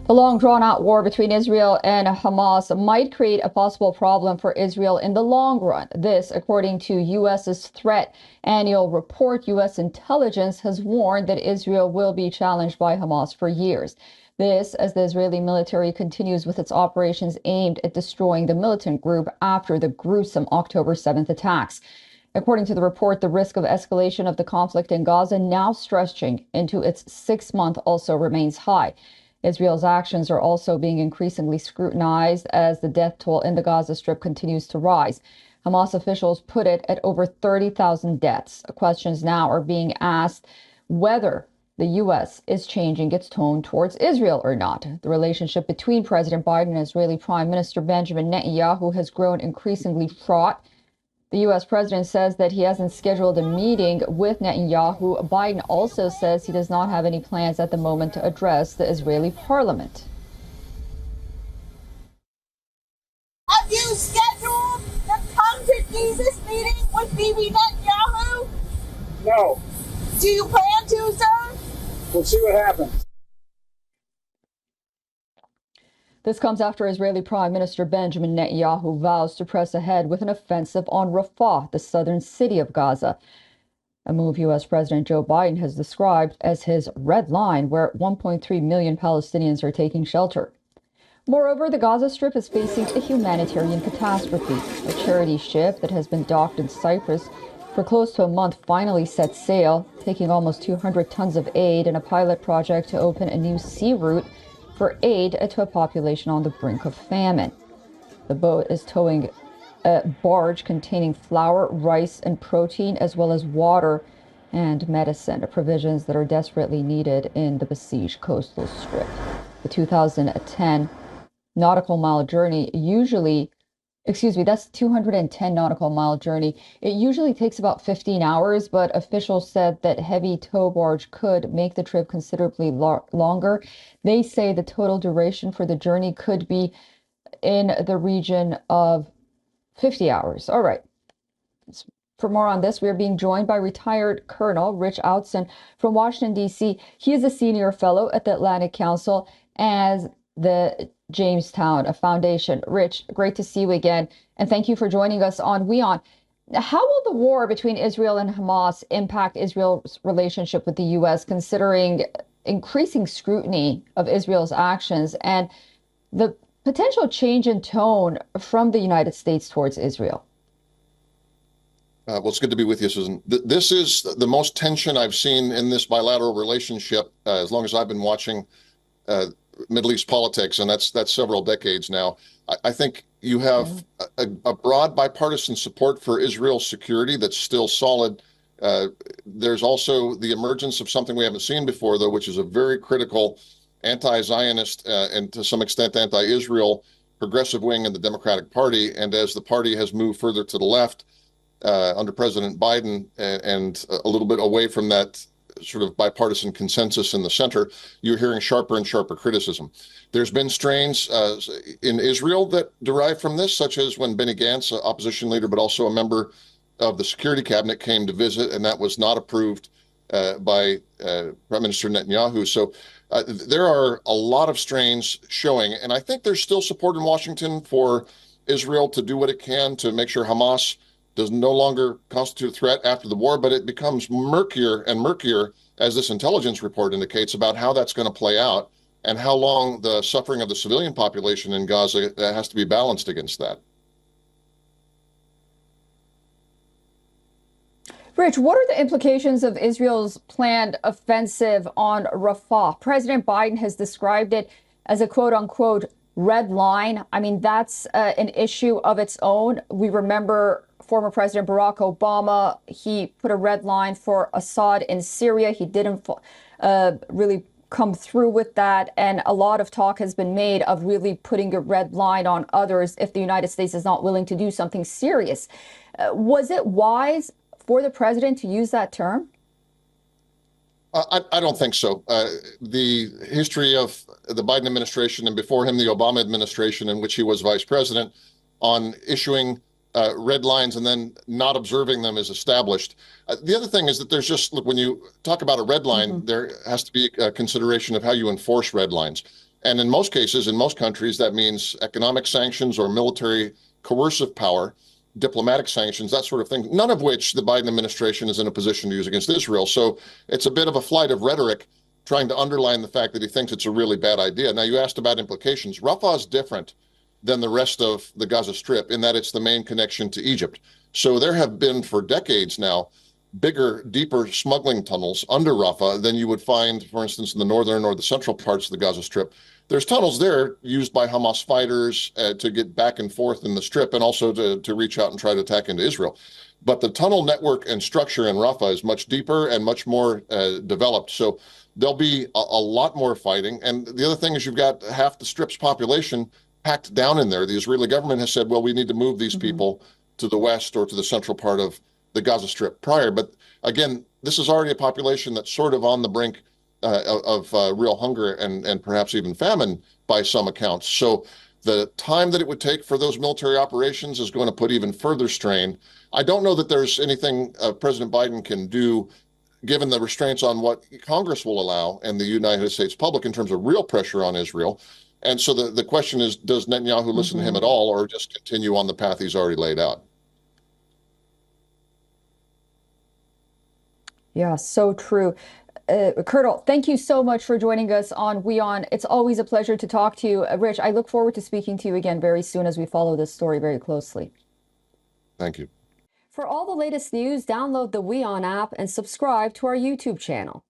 The long drawn-out war between Israel and Hamas might create a possible problem for Israel in the long run. This, according to U.S.'s Threat Annual Report. U.S. intelligence has warned that Israel will be challenged by Hamas for years. This, as the Israeli military continues with its operations aimed at destroying the militant group after the gruesome October 7th attacks. According to the report, the risk of escalation of the conflict in Gaza, now stretching into its 6th month, also remains high. Israel's actions are also being increasingly scrutinized as the death toll in the Gaza Strip continues to rise. Hamas officials put it at over 30,000 deaths. Questions now are being asked whether the U.S. is changing its tone towards Israel or not. The relationship between President Biden and Israeli Prime Minister Benjamin Netanyahu has grown increasingly fraught. The U.S. president says that he hasn't scheduled a meeting with Netanyahu. Biden also says he does not have any plans at the moment to address the Israeli parliament. Have you scheduled the come to Jesus meeting with Bibi Netanyahu? No. Do you plan to, sir? We'll see what happens. This comes after Israeli Prime Minister Benjamin Netanyahu vows to press ahead with an offensive on Rafah, the southern city of Gaza, a move U.S. President Joe Biden has described as his red line, where 1.3 million Palestinians are taking shelter. Moreover, the Gaza Strip is facing a humanitarian catastrophe. A charity ship that has been docked in Cyprus for close to a month finally set sail, taking almost 200 tons of aid in a pilot project to open a new sea route for aid to a population on the brink of famine. The boat is towing a barge containing flour, rice, and protein, as well as water and medicine, provisions that are desperately needed in the besieged coastal strip. The 2010 nautical mile journey that's 210 nautical mile journey. It usually takes about 15 hours, but officials said that heavy tow barge could make the trip considerably longer. They say the total duration for the journey could be in the region of 50 hours. All right. For more on this, we are being joined by retired Colonel Rich Outson from Washington, D.C. He is a senior fellow at the Atlantic Council as the Jamestown Foundation. Rich, great to see you again, and thank you for joining us on WION. How will the war between Israel and Hamas impact Israel's relationship with the U.S., considering increasing scrutiny of Israel's actions and the potential change in tone from the United States towards Israel? Well, it's good to be with you, Susan. This is the most tension I've seen in this bilateral relationship as long as I've been watching Middle East politics, and that's several decades now. I think you have a broad bipartisan support for Israel's security that's still solid. There's also the emergence of something we haven't seen before, though, which is a very critical anti-Zionist and to some extent anti-Israel progressive wing in the Democratic Party. And as the party has moved further to the left under President Biden and a little bit away from that sort of bipartisan consensus in the center, you're hearing sharper and sharper criticism. There's been strains in Israel that derive from this, such as when Benny Gantz, an opposition leader, but also a member of the Security Cabinet, came to visit, and that was not approved by Prime Minister Netanyahu. So there are a lot of strains showing, and I think there's still support in Washington for Israel to do what it can to make sure Hamas does no longer constitute a threat after the war, but it becomes murkier and murkier, as this intelligence report indicates, about how that's going to play out and how long the suffering of the civilian population in Gaza has to be balanced against that. Rich, what are the implications of Israel's planned offensive on Rafah? President Biden has described it as a quote unquote red line. I mean, that's an issue of its own. We remember former President Barack Obama, he put a red line for Assad in Syria. He didn't really come through with that. And a lot of talk has been made of really putting a red line on others if the United States is not willing to do something serious. Was it wise for the president to use that term? I don't think so. The history of the Biden administration and before him, the Obama administration, in which he was vice president, on issuing red lines and then not observing them is established. The other thing is that there's just, look, when you talk about a red line, there has to be a consideration of how you enforce red lines. And in most cases, in most countries, that means economic sanctions or military coercive power, diplomatic sanctions, that sort of thing, none of which the Biden administration is in a position to use against Israel. So it's a bit of a flight of rhetoric trying to underline the fact that he thinks it's a really bad idea. Now, you asked about implications. Rafah is different than the rest of the Gaza Strip in that it's the main connection to Egypt. So there have been for decades now bigger, deeper smuggling tunnels under Rafah than you would find, for instance, in the northern or the central parts of the Gaza Strip. There's tunnels there used by Hamas fighters to get back and forth in the Strip and also to reach out and try to attack into Israel. But the tunnel network and structure in Rafah is much deeper and much more developed. So there'll be a lot more fighting. And the other thing is you've got half the Strip's population packed down in there. The Israeli government has said, well, we need to move these people to the west or to the central part of the Gaza Strip prior. But again, this is already a population that's sort of on the brink of real hunger and perhaps even famine by some accounts. So the time that it would take for those military operations is going to put even further strain. I don't know that there's anything President Biden can do, given the restraints on what Congress will allow and the United States public in terms of real pressure on Israel. And so the question is, does Netanyahu listen to him at all or just continue on the path he's already laid out? Yeah, so true. Colonel, thank you so much for joining us on WION. It's always a pleasure to talk to you. Rich, I look forward to speaking to you again very soon as we follow this story very closely. Thank you. For all the latest news, download the WION app and subscribe to our YouTube channel.